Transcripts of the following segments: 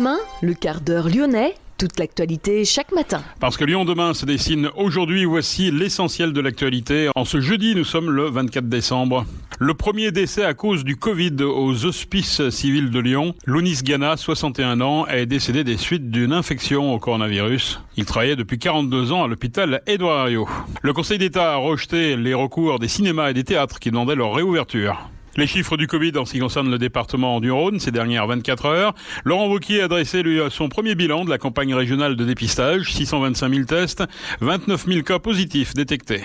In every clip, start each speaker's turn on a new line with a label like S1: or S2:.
S1: demain, le quart d'heure lyonnais, toute l'actualité chaque matin.
S2: Parce que Lyon demain se dessine aujourd'hui, voici l'essentiel de l'actualité. En ce jeudi, nous sommes le 24 décembre. Le premier décès à cause du Covid aux hospices civils de Lyon. Lounis Gana, 61 ans, est décédé des suites d'une infection au coronavirus. Il travaillait depuis 42 ans à l'hôpital Édouard Herriot. Le Conseil d'État a rejeté les recours des cinémas et des théâtres qui demandaient leur réouverture. Les chiffres du Covid en ce qui concerne le département du Rhône ces dernières 24 heures. Laurent Wauquiez a dressé son premier bilan de la campagne régionale de dépistage. 625 000 tests, 29 000 cas positifs détectés.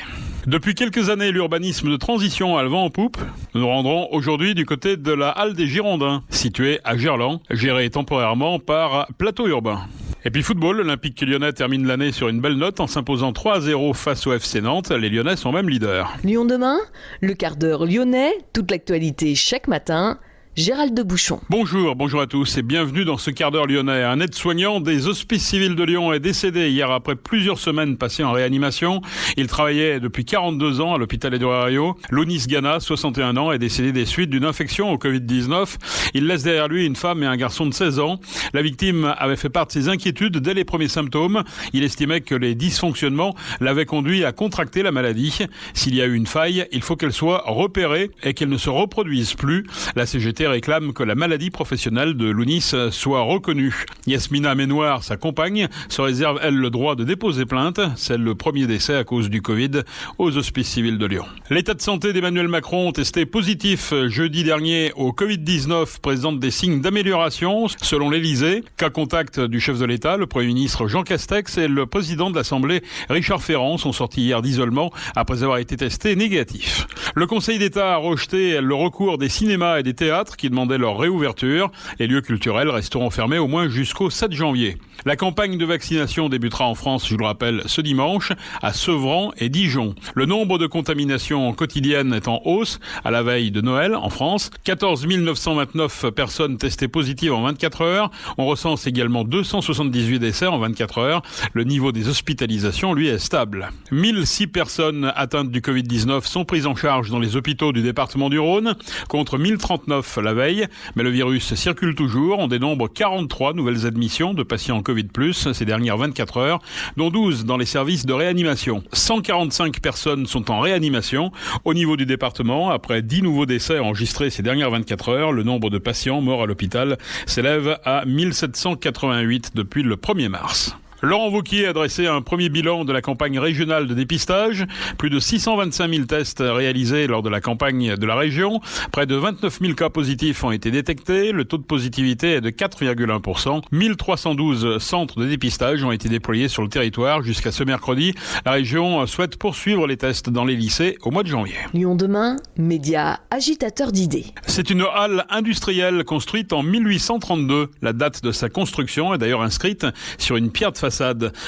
S2: Depuis quelques années, l'urbanisme de transition a le vent en poupe. Nous nous rendrons aujourd'hui du côté de la Halle des Girondins, située à Gerland, gérée temporairement par Plateau Urbain. Et puis football, l'Olympique lyonnais termine l'année sur une belle note en s'imposant 3-0 face au FC Nantes. Les Lyonnais sont même leaders.
S1: Lyon demain, le quart d'heure lyonnais, toute l'actualité chaque matin. Gérald de Bouchon.
S2: Bonjour à tous et bienvenue dans ce quart d'heure lyonnais. Un aide-soignant des hospices civils de Lyon est décédé hier après plusieurs semaines passées en réanimation. Il travaillait depuis 42 ans à l'hôpital Édouard Herriot. Lounis Gana, 61 ans, est décédé des suites d'une infection au Covid-19. Il laisse derrière lui une femme et un garçon de 16 ans. La victime avait fait part de ses inquiétudes dès les premiers symptômes. Il estimait que les dysfonctionnements l'avaient conduit à contracter la maladie. S'il y a eu une faille, il faut qu'elle soit repérée et qu'elle ne se reproduise plus. La CGT réclame que la maladie professionnelle de Lounis soit reconnue. Yasmina Ménoir, sa compagne, se réserve, elle, le droit de déposer plainte. C'est le premier décès à cause du Covid aux hospices civils de Lyon. L'état de santé d'Emmanuel Macron, testé positif jeudi dernier au Covid-19, présente des signes d'amélioration, selon l'Élysée. Cas contact du chef de l'État, le Premier ministre Jean Castex et le président de l'Assemblée, Richard Ferrand, sont sortis hier d'isolement après avoir été testés négatifs. Le Conseil d'État a rejeté le recours des cinémas et des théâtres qui demandaient leur réouverture. Les lieux culturels resteront fermés au moins jusqu'au 7 janvier. La campagne de vaccination débutera en France, je vous le rappelle, ce dimanche, à Sevran et Dijon. Le nombre de contaminations quotidiennes est en hausse à la veille de Noël en France. 14 929 personnes testées positives en 24 heures. On recense également 278 décès en 24 heures. Le niveau des hospitalisations, lui, est stable. 1006 personnes atteintes du Covid-19 sont prises en charge dans les hôpitaux du département du Rhône, contre 1039 la veille. Mais le virus circule toujours. On dénombre 43 nouvelles admissions de patients Covid+, ces dernières 24 heures, dont 12 dans les services de réanimation. 145 personnes sont en réanimation. Au niveau du département, après 10 nouveaux décès enregistrés ces dernières 24 heures, le nombre de patients morts à l'hôpital s'élève à 1788 depuis le 1er mars. Laurent Wauquiez a dressé un premier bilan de la campagne régionale de dépistage. Plus de 625 000 tests réalisés lors de la campagne de la région. Près de 29 000 cas positifs ont été détectés. Le taux de positivité est de 4,1%. 1312 centres de dépistage ont été déployés sur le territoire jusqu'à ce mercredi. La région souhaite poursuivre les tests dans les lycées au mois de janvier.
S1: Lyon demain, média agitateur d'idées.
S2: C'est une halle industrielle construite en 1832. La date de sa construction est d'ailleurs inscrite sur une pierre de façade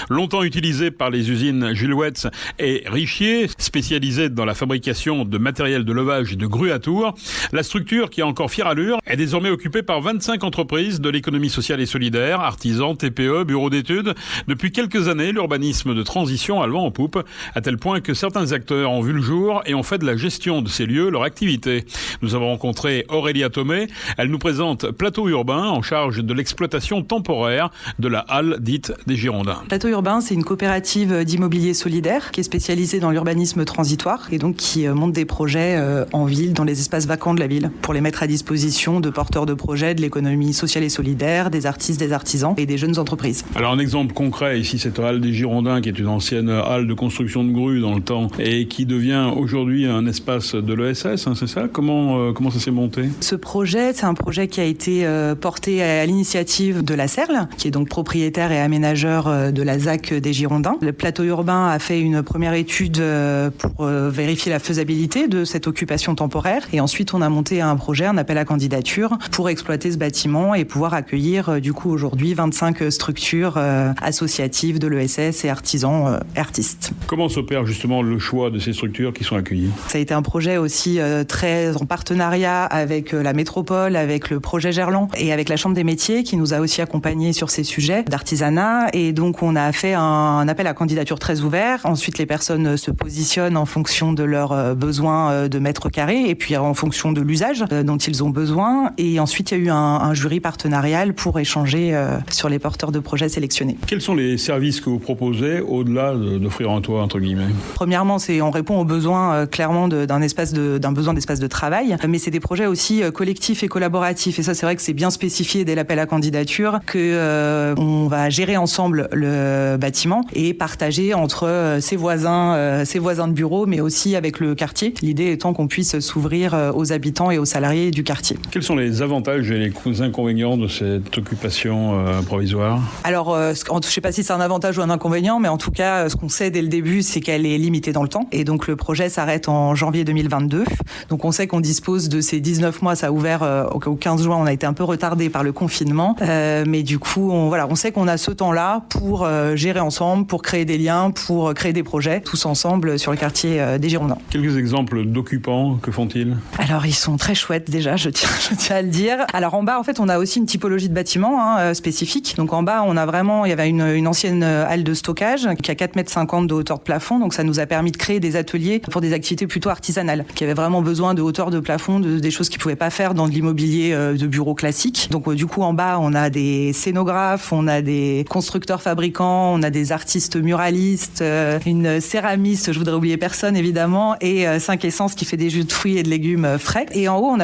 S2: longtemps utilisée par les usines Jules Wetz et Richier, spécialisées dans la fabrication de matériel de levage et de grues à tour. La structure, qui a encore fière allure, est désormais occupée par 25 entreprises de l'économie sociale et solidaire, artisans, TPE, bureaux d'études. Depuis quelques années, l'urbanisme de transition a le vent en poupe, à tel point que certains acteurs ont vu le jour et ont fait de la gestion de ces lieux leur activité. Nous avons rencontré Aurélia Thomé. Elle nous présente Plateau Urbain, en charge de l'exploitation temporaire de la halle dite des Girondins.
S3: Plateau Urbain, c'est une coopérative d'immobilier solidaire qui est spécialisée dans l'urbanisme transitoire et donc qui monte des projets en ville, dans les espaces vacants de la ville, pour les mettre à disposition de porteurs de projets de l'économie sociale et solidaire, des artistes, des artisans et des jeunes entreprises.
S2: Alors un exemple concret, ici cette halle des Girondins, qui est une ancienne halle de construction de grues dans le temps et qui devient aujourd'hui un espace de l'ESS, c'est ça ? Comment ça s'est monté ?
S3: Ce projet, c'est un projet qui a été porté à l'initiative de la CERL, qui est donc propriétaire et aménageur de la ZAC des Girondins. Le Plateau Urbain a fait une première étude pour vérifier la faisabilité de cette occupation temporaire et ensuite on a monté un projet, un appel à candidature pour exploiter ce bâtiment et pouvoir accueillir du coup aujourd'hui 25 structures associatives de l'ESS et artisans et artistes.
S2: Comment s'opère justement le choix de ces structures qui sont accueillies ?
S3: Ça a été un projet aussi très en partenariat avec la métropole, avec le projet Gerland et avec la Chambre des métiers qui nous a aussi accompagnés sur ces sujets d'artisanat et Et donc, on a fait un appel à candidature très ouvert. Ensuite, les personnes se positionnent en fonction de leurs besoins de mètres carrés et puis en fonction de l'usage dont ils ont besoin. Et ensuite, il y a eu un jury partenarial pour échanger sur les porteurs de projets sélectionnés.
S2: Quels sont les services que vous proposez au-delà d'offrir un toit, entre guillemets?
S3: Premièrement, on répond aux besoins clairement d'un besoin d'espace de travail, mais c'est des projets aussi collectifs et collaboratifs. Et ça, c'est vrai que c'est bien spécifié dès l'appel à candidature que on va gérer ensemble le bâtiment et partager entre ses voisins de bureau, mais aussi avec le quartier. L'idée étant qu'on puisse s'ouvrir aux habitants et aux salariés du quartier.
S2: Quels sont les avantages et les inconvénients de cette occupation provisoire?
S3: Alors, je ne sais pas si c'est un avantage ou un inconvénient, mais en tout cas, ce qu'on sait dès le début, c'est qu'elle est limitée dans le temps. Et donc, le projet s'arrête en janvier 2022. Donc, on sait qu'on dispose de ces 19 mois. Ça a ouvert au 15 juin. On a été un peu retardé par le confinement. Mais du coup, on sait qu'on a ce temps-là pour gérer ensemble, pour créer des liens, pour créer des projets, tous ensemble sur le quartier des Girondins.
S2: Quelques exemples d'occupants, que font-ils?
S3: Alors, ils sont très chouettes déjà, je tiens à le dire. Alors, en bas, en fait, on a aussi une typologie de bâtiment spécifique. Donc, en bas, il y avait une ancienne halle de stockage qui a 4,50 m de hauteur de plafond. Donc, ça nous a permis de créer des ateliers pour des activités plutôt artisanales, qui avaient vraiment besoin de hauteur de plafond, des choses qu'ils ne pouvaient pas faire dans de l'immobilier de bureau classique. Donc, du coup, en bas, on a des scénographes, on a des constructeurs fabricants, on a des artistes muralistes, une céramiste, je voudrais oublier personne évidemment, et 5 Essences qui fait des jus de fruits et de légumes frais. Et en haut,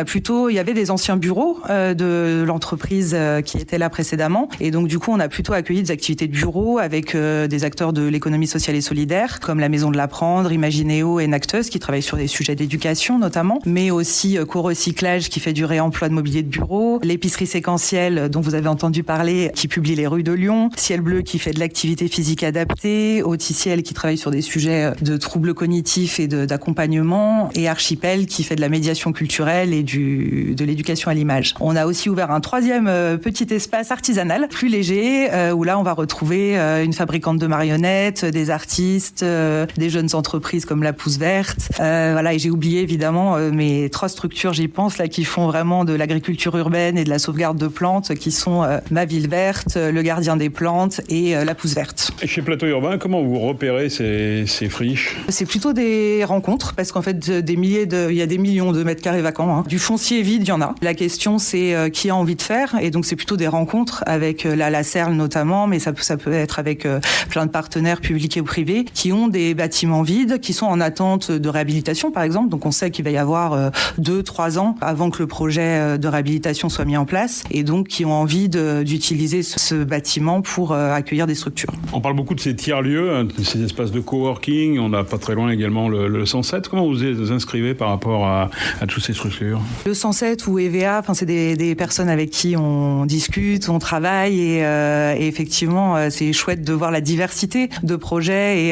S3: il y avait des anciens bureaux de l'entreprise qui étaient là précédemment. Et donc, du coup, on a plutôt accueilli des activités de bureau avec des acteurs de l'économie sociale et solidaire, comme la Maison de l'Apprendre, Imagineo et Nacteuse, qui travaillent sur des sujets d'éducation notamment, mais aussi Co-Recyclage qui fait du réemploi de mobilier de bureau, l'épicerie séquentielle dont vous avez entendu parler, qui publie les rues de Lyon, Ciel Bleu qui fait de l'activité physique adaptée, Auticiel qui travaille sur des sujets de troubles cognitifs et d'accompagnement, et Archipel qui fait de la médiation culturelle et de l'éducation à l'image. On a aussi ouvert un troisième petit espace artisanal, plus léger, où là on va retrouver une fabricante de marionnettes, des artistes, des jeunes entreprises comme La Pousse Verte. Voilà, et j'ai oublié évidemment mes 3 structures, j'y pense, là, qui font vraiment de l'agriculture urbaine et de la sauvegarde de plantes, qui sont Ma Ville Verte, Le Gardien des Plantes et La Pousse Verte.
S2: Et chez Plateau Urbain, comment vous repérez ces friches?
S3: C'est plutôt des rencontres, parce qu'en fait, il y a des millions de mètres carrés vacants. Du foncier vide, il y en a. La question, c'est qui a envie de faire, et donc c'est plutôt des rencontres avec la CERL notamment, mais ça peut être avec plein de partenaires publics et privés qui ont des bâtiments vides, qui sont en attente de réhabilitation, par exemple. Donc on sait qu'il va y avoir 2-3 ans avant que le projet de réhabilitation soit mis en place, et donc qui ont envie d'utiliser ce bâtiment pour accueillir des structures.
S2: On parle beaucoup de ces tiers-lieux, ces espaces de coworking. On a pas très loin également le 107. Comment vous vous inscrivez par rapport à toutes ces structures? Le
S3: 107 ou EVA, c'est des personnes avec qui on discute, on travaille, et effectivement, c'est chouette de voir la diversité de projets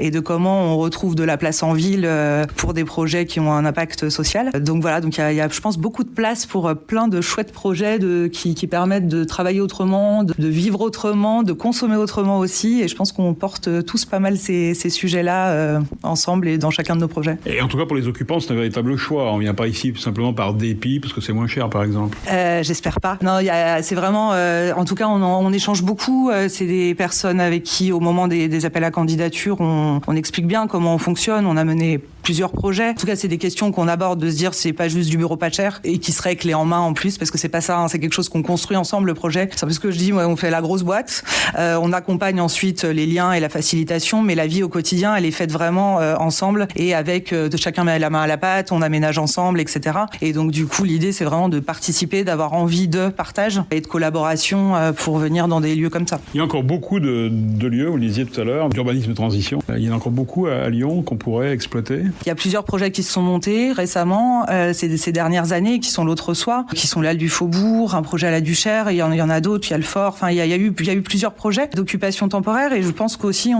S3: et de comment on retrouve de la place en ville pour des projets qui ont un impact social. Donc voilà, donc il y a, je pense, beaucoup de place pour plein de chouettes projets qui permettent de travailler autrement, de vivre autrement, de consommer autrement aussi. Et je pense qu'on porte tous pas mal ces sujets-là ensemble et dans chacun de nos projets.
S2: Et en tout cas, pour les occupants, c'est un véritable choix. On vient pas ici simplement par dépit, parce que c'est moins cher, par exemple.
S3: J'espère pas. Non, c'est vraiment... en tout cas, on échange beaucoup. C'est des personnes avec qui, au moment des appels à candidature, on explique bien comment on fonctionne. On a mené plusieurs projets. En tout cas, c'est des questions qu'on aborde, de se dire c'est pas juste du bureau pas cher et qui serait clé en main en plus, parce que c'est pas ça, c'est quelque chose qu'on construit ensemble, le projet. C'est un peu ce que je dis, on fait la grosse boîte, on accompagne ensuite les liens et la facilitation, mais la vie au quotidien, elle est faite vraiment ensemble et avec chacun met la main à la pâte, on aménage ensemble, etc. Et donc du coup, l'idée, c'est vraiment de participer, d'avoir envie de partage et de collaboration pour venir dans des lieux comme ça.
S2: Il y a encore beaucoup de lieux, vous le disiez tout à l'heure, d'urbanisme de transition. Il y en a encore beaucoup à Lyon qu'on pourrait exploiter.
S3: Il y a plusieurs projets qui se sont montés récemment, ces dernières années, qui sont l'Autre Soir, qui sont l'Halle du Faubourg, un projet à la Duchère, il y en a d'autres, il y a le Fort, il y a eu plusieurs projets d'occupation temporaire, et je pense qu'aussi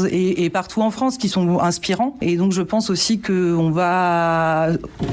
S3: et partout en France qui sont inspirants, et donc je pense aussi qu'on va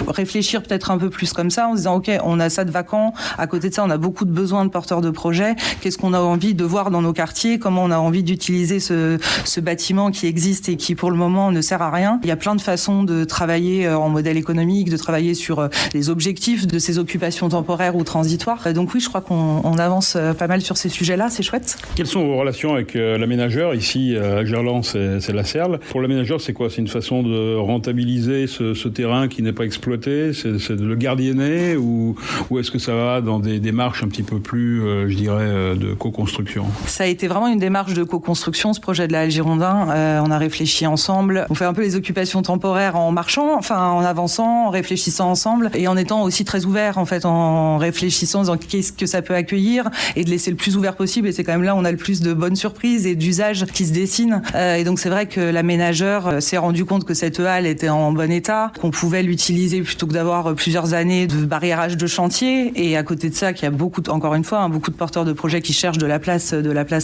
S3: réfléchir peut-être un peu plus comme ça, en se disant ok, on a ça de vacant, à côté de ça on a beaucoup de besoins de porteurs de projets, qu'est-ce qu'on a envie de voir dans nos quartiers, comment on a envie d'utiliser ce bâtiment qui existe et qui pour le moment ne sert à rien. Il y a plein plein de façons de travailler en modèle économique, de travailler sur les objectifs de ces occupations temporaires ou transitoires. Donc oui, je crois qu'on avance pas mal sur ces sujets-là, c'est chouette.
S2: Quelles sont vos relations avec l'aménageur? Ici, à Gerland, c'est la Serle. Pour l'aménageur, c'est quoi? C'est une façon de rentabiliser ce terrain qui n'est pas exploité? C'est de le gardienner ou est-ce que ça va dans des démarches un petit peu plus, je dirais, de co-construction?
S3: Ça a été vraiment une démarche de co-construction, ce projet de la Halle Girondin. On a réfléchi ensemble. On fait un peu les occupations temporaires en marchant, en avançant, en réfléchissant ensemble et en étant aussi très ouvert, en réfléchissant en disant qu'est-ce que ça peut accueillir et de laisser le plus ouvert possible. Et c'est quand même là où on a le plus de bonnes surprises et d'usages qui se dessinent. Et donc c'est vrai que l'aménageur s'est rendu compte que cette halle était en bon état, qu'on pouvait l'utiliser plutôt que d'avoir plusieurs années de barriérage de chantier. Et à côté de ça, qu'il y a beaucoup de porteurs de projets qui cherchent de la place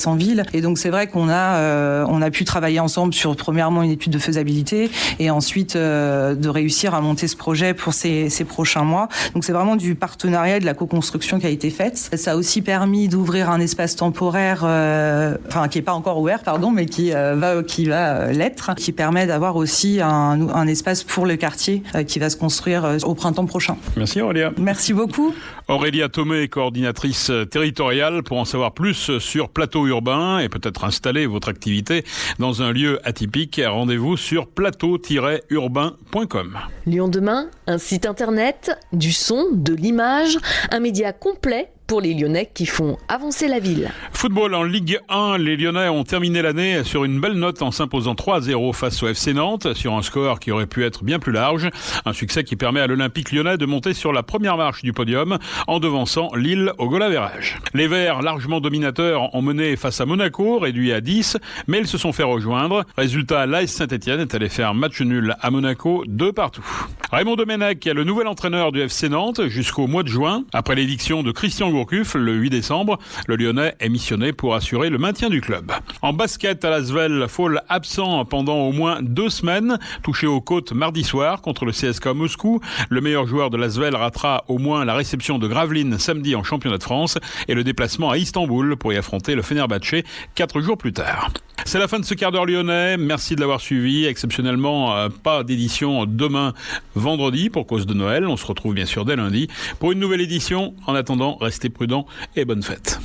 S3: en ville. Et donc c'est vrai qu'on a pu travailler ensemble sur premièrement une étude de faisabilité et ensuite de réussir à monter ce projet pour ces prochains mois. Donc c'est vraiment du partenariat et de la co-construction qui a été faite. Ça a aussi permis d'ouvrir un espace temporaire, qui est pas encore ouvert, mais qui va l'être, qui permet d'avoir aussi un espace pour le quartier qui va se construire au printemps prochain.
S2: Merci Aurélia.
S3: Merci beaucoup.
S2: Aurélia Thomé, coordinatrice territoriale. Pour en savoir plus sur Plateau Urbain et peut-être installer votre activité dans un lieu atypique, rendez-vous sur plateau-urbain.com.
S1: Lyon demain, un site internet, du son, de l'image, un média complet pour les Lyonnais qui font avancer la ville.
S2: Football en Ligue 1, les Lyonnais ont terminé l'année sur une belle note en s'imposant 3-0 face au FC Nantes, sur un score qui aurait pu être bien plus large. Un succès qui permet à l'Olympique lyonnais de monter sur la première marche du podium en devançant Lille au goal average. Les Verts, largement dominateurs, ont mené face à Monaco, réduit à 10, mais ils se sont fait rejoindre. Résultat, l'AS Saint-Etienne est allé faire match nul à Monaco, 2-2. Raymond Domenech est le nouvel entraîneur du FC Nantes jusqu'au mois de juin. Après l'éviction de Christian Gourcuff le 8 décembre, le Lyonnais est missionné pour assurer le maintien du club. En basket à l'Asvel, Fall absent pendant au moins 2 semaines, touché aux côtes mardi soir contre le CSKA Moscou. Le meilleur joueur de l'Asvel ratera au moins la réception de Gravelines samedi en championnat de France et le déplacement à Istanbul pour y affronter le Fenerbahçe 4 jours plus tard. C'est la fin de ce quart d'heure lyonnais. Merci de l'avoir suivi. Exceptionnellement, pas d'édition demain, vendredi, pour cause de Noël. On se retrouve bien sûr dès lundi pour une nouvelle édition. En attendant, restez prudents et bonne fête.